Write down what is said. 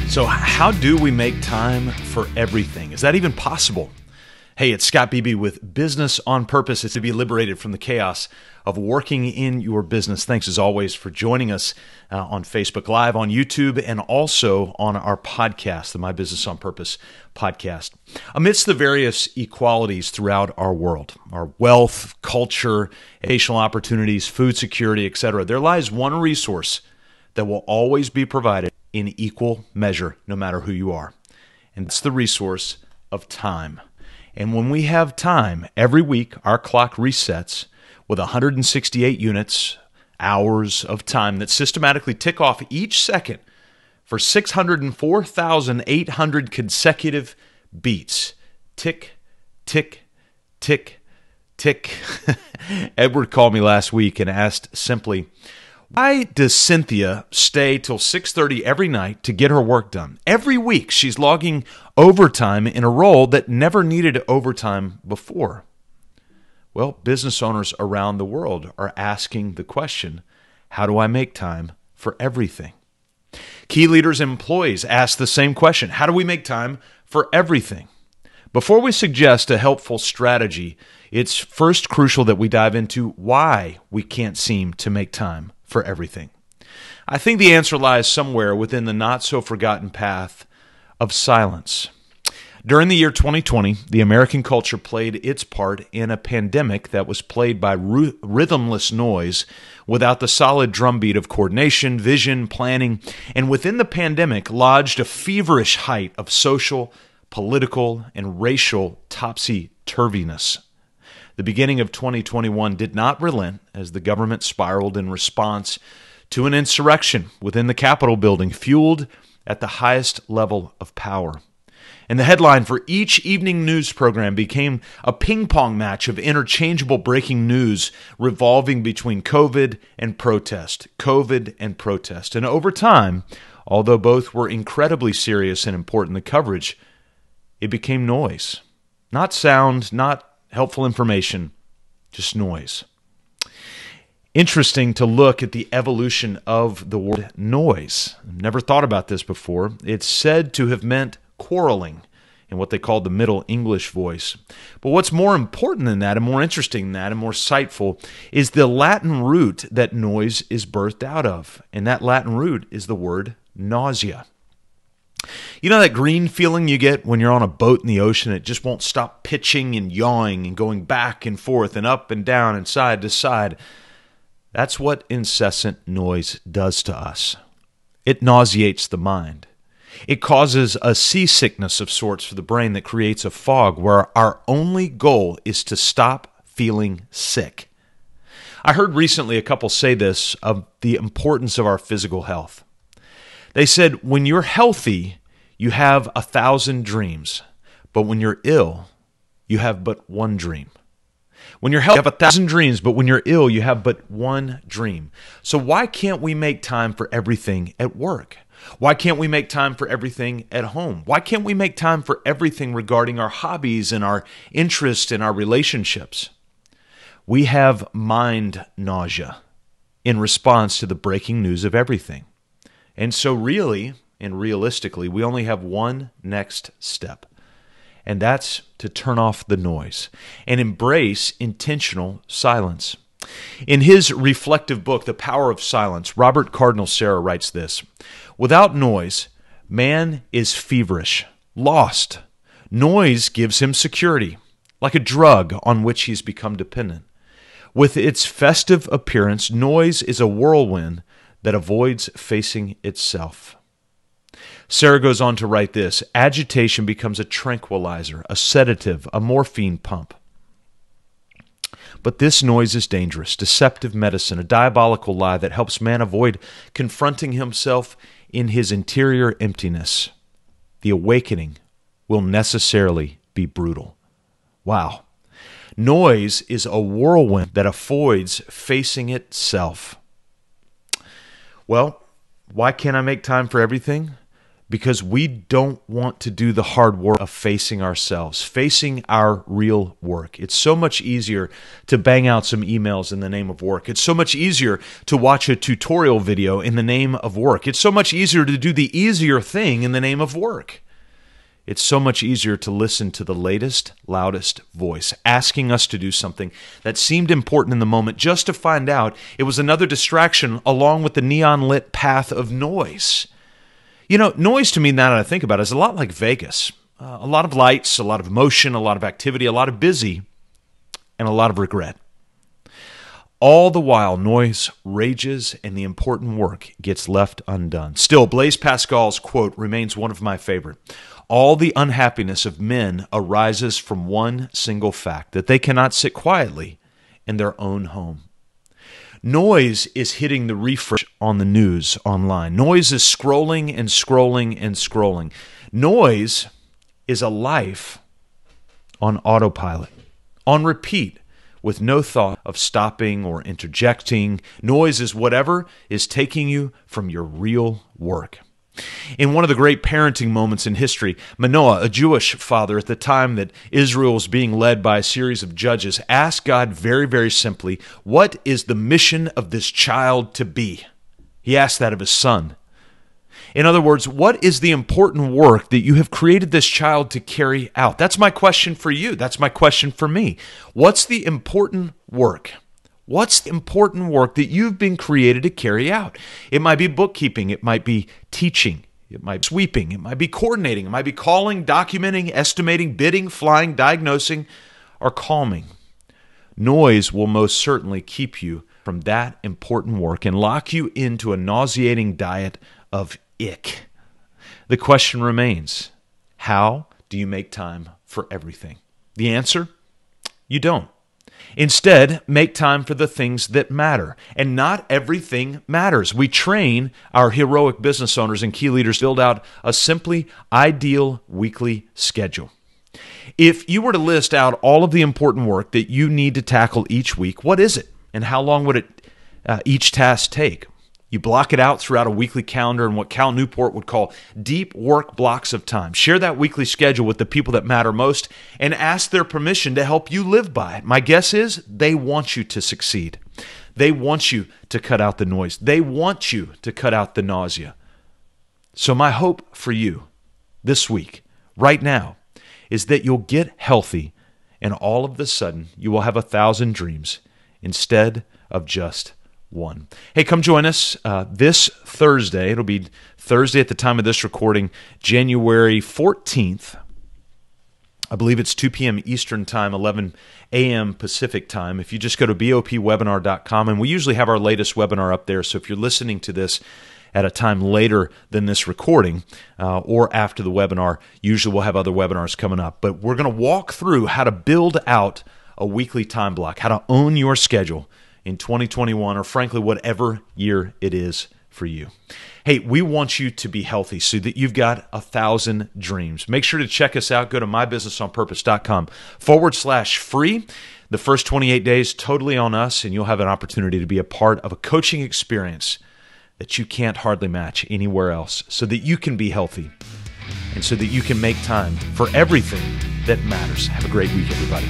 So how do we make time for everything? Is that even possible? Hey, it's Scott Beebe with Business on Purpose. It's to be liberated from the chaos of working in your business. Thanks as always for joining us on Facebook Live, on YouTube, and also on our podcast, the My Business on Purpose podcast. Amidst the various equalities throughout our world, our wealth, culture, educational opportunities, food security, etc., there lies one resource that will always be provided in equal measure, no matter who you are. And it's the resource of time. And when we have time, every week our clock resets with 168 units, hours of time that systematically tick off each second for 604,800 consecutive beats. Tick, tick, tick, tick. Edward called me last week and asked simply, why does Cynthia stay till 6:30 every night to get her work done? Every week she's logging overtime in a role that never needed overtime before. Well, business owners around the world are asking the question, how do I make time for everything? Key leaders and employees ask the same question, how do we make time for everything? Before we suggest a helpful strategy, it's first crucial that we dive into why we can't seem to make time for everything. I think the answer lies somewhere within the not-so-forgotten path of silence. During the year 2020, the American culture played its part in a pandemic that was plagued by rhythmless noise without the solid drumbeat of coordination, vision, planning, and within the pandemic lodged a feverish height of social, political, and racial topsy-turviness. The beginning of 2021 did not relent as the government spiraled in response to an insurrection within the Capitol building, fueled at the highest level of power. And the headline for each evening news program became a ping-pong match of interchangeable breaking news revolving between COVID and protest, COVID and protest. And over time, although both were incredibly serious and important, the coverage, it became noise. Not sound, not helpful information, just noise. Interesting to look at the evolution of the word noise. I've never thought about this before. It's said to have meant quarreling in what they called the Middle English voice. But what's more important than that, and more interesting than that, and more insightful, is the Latin root that noise is birthed out of. And that Latin root is the word nausea. You know that green feeling you get when you're on a boat in the ocean? It just won't stop pitching and yawing and going back and forth and up and down and side to side. That's what incessant noise does to us. It nauseates the mind. It causes a seasickness of sorts for the brain that creates a fog where our only goal is to stop feeling sick. I heard recently a couple say this of the importance of our physical health. They said, when you're healthy, you have 1,000 dreams, but when you're ill, you have but one dream. When you're healthy, you have 1,000 dreams, but when you're ill, you have but one dream. So why can't we make time for everything at work? Why can't we make time for everything at home? Why can't we make time for everything regarding our hobbies and our interests and our relationships? We have mind nausea in response to the breaking news of everything. And so really, and realistically, we only have one next step, and that's to turn off the noise and embrace intentional silence. In his reflective book, The Power of Silence, Robert Cardinal Sarah writes this, without noise, man is feverish, lost. Noise gives him security, like a drug on which he's become dependent. With its festive appearance, noise is a whirlwind that avoids facing itself. Sarah goes on to write this, agitation becomes a tranquilizer, a sedative, a morphine pump. But this noise is dangerous, deceptive medicine, a diabolical lie that helps man avoid confronting himself in his interior emptiness. The awakening will necessarily be brutal. Wow. Noise is a whirlwind that avoids facing itself. Well, why can't I make time for everything? because we don't want to do the hard work of facing ourselves, facing our real work. It's so much easier to bang out some emails in the name of work. It's so much easier to watch a tutorial video in the name of work. It's so much easier to do the easier thing in the name of work. It's so much easier to listen to the latest, loudest voice asking us to do something that seemed important in the moment just to find out it was another distraction along with the neon-lit path of noise. You know, noise to me, now that I think about it, is a lot like Vegas. A lot of lights, a lot of emotion, a lot of activity, a lot of busy, and a lot of regret. All the while, noise rages and the important work gets left undone. Still, Blaise Pascal's quote remains one of my favorite. All the unhappiness of men arises from one single fact, that they cannot sit quietly in their own home. Noise is hitting the refresh on the news online. Noise is scrolling and scrolling and scrolling. Noise is a life on autopilot, on repeat, with no thought of stopping or interjecting. Noise is whatever is taking you from your real work. In one of the great parenting moments in history, Manoah, a Jewish father at the time that Israel was being led by a series of judges, asked God very, very simply, what is the mission of this child to be? He asked that of his son. In other words, what is the important work that you have created this child to carry out? That's my question for you. That's my question for me. What's the important work? What's the important work that you've been created to carry out? It might be bookkeeping. It might be teaching. It might be sweeping. It might be coordinating. It might be calling, documenting, estimating, bidding, flying, diagnosing, or calming. Noise will most certainly keep you from that important work and lock you into a nauseating diet of ick. The question remains, how do you make time for everything? The answer? You don't. Instead, make time for the things that matter. And not everything matters. We train our heroic business owners and key leaders to build out a simply ideal weekly schedule. If you were to list out all of the important work that you need to tackle each week, what is it? And how long would each task take? You block it out throughout a weekly calendar in what Cal Newport would call deep work blocks of time. Share that weekly schedule with the people that matter most and ask their permission to help you live by it. My guess is they want you to succeed. They want you to cut out the noise. They want you to cut out the nausea. So my hope for you this week, right now, is that you'll get healthy and all of a sudden you will have 1,000 dreams instead of just one. Hey, come join us this Thursday. It'll be Thursday at the time of this recording, January 14th. I believe it's 2 p.m. Eastern Time, 11 a.m. Pacific Time. If you just go to bopwebinar.com, and we usually have our latest webinar up there, so if you're listening to this at a time later than this recording or after the webinar, usually we'll have other webinars coming up. But we're going to walk through how to build out a weekly time block, how to own your schedule in 2021, or frankly, whatever year it is for you. Hey, we want you to be healthy so that you've got 1,000 dreams. Make sure to check us out. Go to mybusinessonpurpose.com/free. The first 28 days, totally on us, and you'll have an opportunity to be a part of a coaching experience that you can't hardly match anywhere else so that you can be healthy and so that you can make time for everything that matters. Have a great week, everybody.